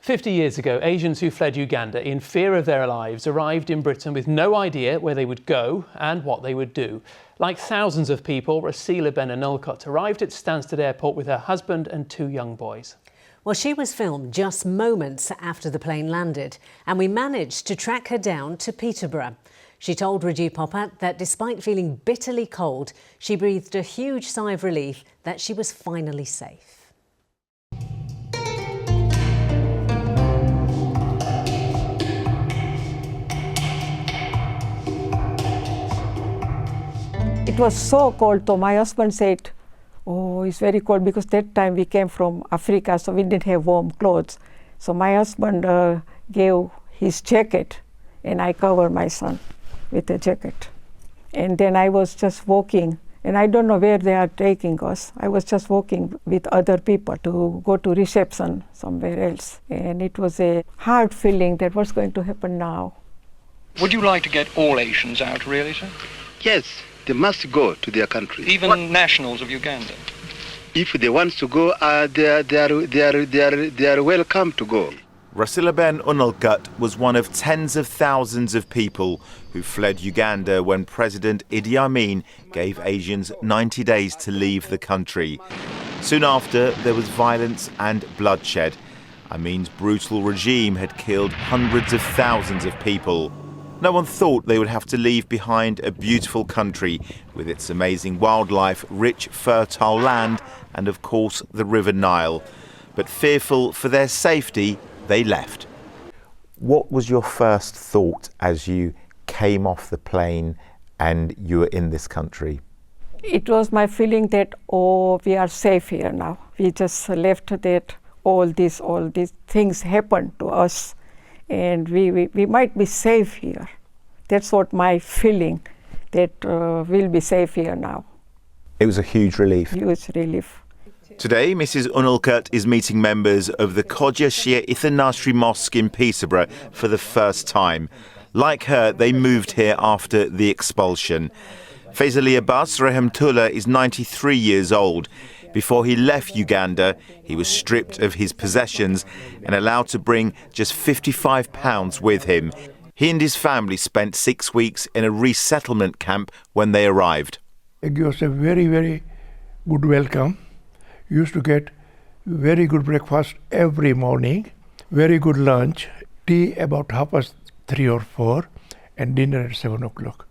50 years ago, Asians who fled Uganda in fear of their lives arrived in Britain with no idea where they would go and what they would do. Like thousands of people, Rasila Ben-Anulkut arrived at Stansted Airport with her husband and 2 young boys. Well, she was filmed just moments after the plane landed, and we managed to track her down to Peterborough. She told RAJIV POPAT that despite feeling bitterly cold, she breathed a huge sigh of relief that she was finally safe. It was so cold, so my husband said, "Oh, it's very cold," because that time we came from Africa, so we didn't have warm clothes. So my husband gave his jacket, and I covered my son with a jacket. And then I was just walking, and I don't know where they are taking us. I was just walking with other people to go to reception somewhere else. And it was a hard feeling that what's going to happen now. Would you like to get all Asians out, really, sir? Yes. They must go to their country. Even nationals of Uganda? If they want to go, they are welcome to go. Rasila Ben-Anulkut was one of tens of thousands of people who fled Uganda when President Idi Amin gave Asians 90 days to leave the country. Soon after, there was violence and bloodshed. Amin's brutal regime had killed hundreds of thousands of people. No one thought they would have to leave behind a beautiful country with its amazing wildlife, rich, fertile land, and of course the River Nile. But fearful for their safety, they left. What was your first thought as you came off the plane and you were in this country? It was my feeling that, oh, we are safe here now. We just left that all these things happened to us. And we might be safe here. That's what my feeling, that we'll be safe here now. It was a huge relief. Huge relief. Today, Mrs. Anulkut is meeting members of the Kodja Shia Ithanashri Mosque in Peterborough for the first time. Like her, they moved here after the expulsion. Faisal Abbas RAHEMTULLA is 93 years old. Before he left Uganda, he was stripped of his possessions and allowed to bring just £55 with him. He and his family spent 6 weeks in a resettlement camp when they arrived. It was a very, very good welcome. You used to get very good breakfast every morning, very good lunch, tea about 3:30 or 4, and dinner at 7 o'clock.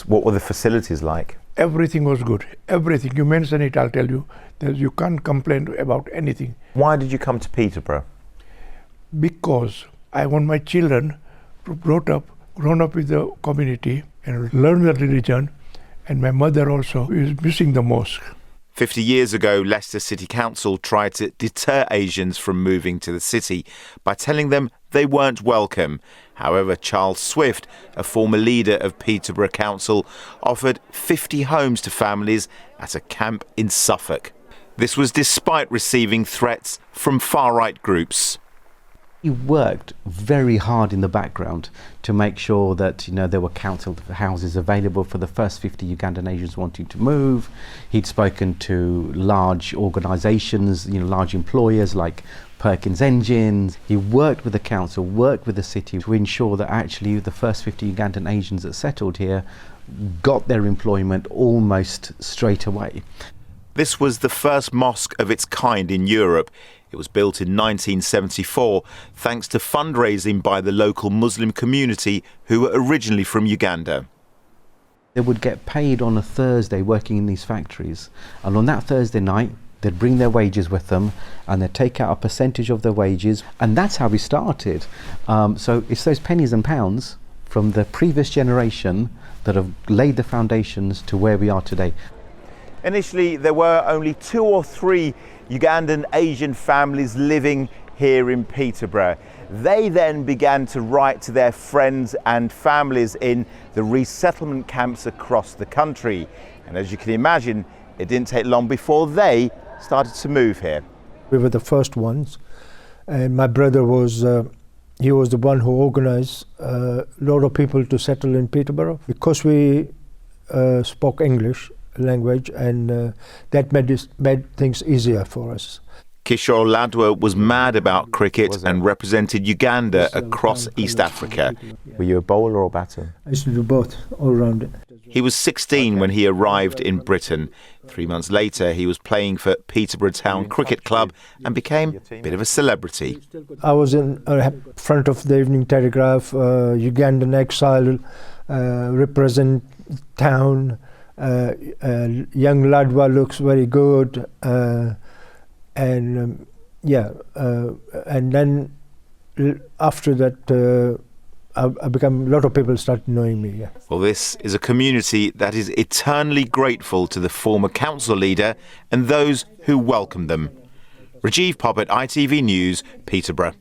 What were the facilities like? Everything was good. Everything. You mention it, I'll tell you, that you can't complain about anything. Why did you come to Peterborough? Because I want my children to grown up with the community and learn the religion, and my mother also is missing the mosque. 50 years ago, Leicester City Council tried to deter Asians from moving to the city by telling them they weren't welcome. However, Charles Swift, a former leader of Peterborough Council, offered 50 homes to families at a camp in Suffolk. This was despite receiving threats from far-right groups. He worked very hard in the background to make sure that there were council houses available for the first 50 Ugandan Asians wanting to move. He'd spoken to large organisations, large employers like Perkins Engines. He worked with the council, worked with the city to ensure that actually the first 50 Ugandan Asians that settled here got their employment almost straight away. This was the first mosque of its kind in Europe. It was built in 1974 thanks to fundraising by the local Muslim community who were originally from Uganda. They would get paid on a Thursday working in these factories, and on that Thursday night they'd bring their wages with them and they'd take out a percentage of their wages, and that's how we started. So it's those pennies and pounds from the previous generation that have laid the foundations to where we are today. Initially, there were only 2 or 3 Ugandan Asian families living here in Peterborough. They then began to write to their friends and families in the resettlement camps across the country. And as you can imagine, it didn't take long before they started to move here. We were the first ones, and my brother was he was the one who organized a lot of people to settle in Peterborough, because we spoke English language, and that made things easier for us. Kishore LADWA was mad about cricket and represented Uganda across East Africa. Were you a bowler or batter? I used to do both, all round. He was 16 when he arrived in Britain. 3 months later, he was playing for Peterborough Town Cricket Club and became a bit of a celebrity. I was in front of the Evening Telegraph, Ugandan exile, represent town, young Ladwa looks very good, and then after that I become, a lot of people started knowing me. Yeah. Well, this is a community that is eternally grateful to the former council leader and those who welcomed them. RAJIV, POPAT, ITV News, Peterborough.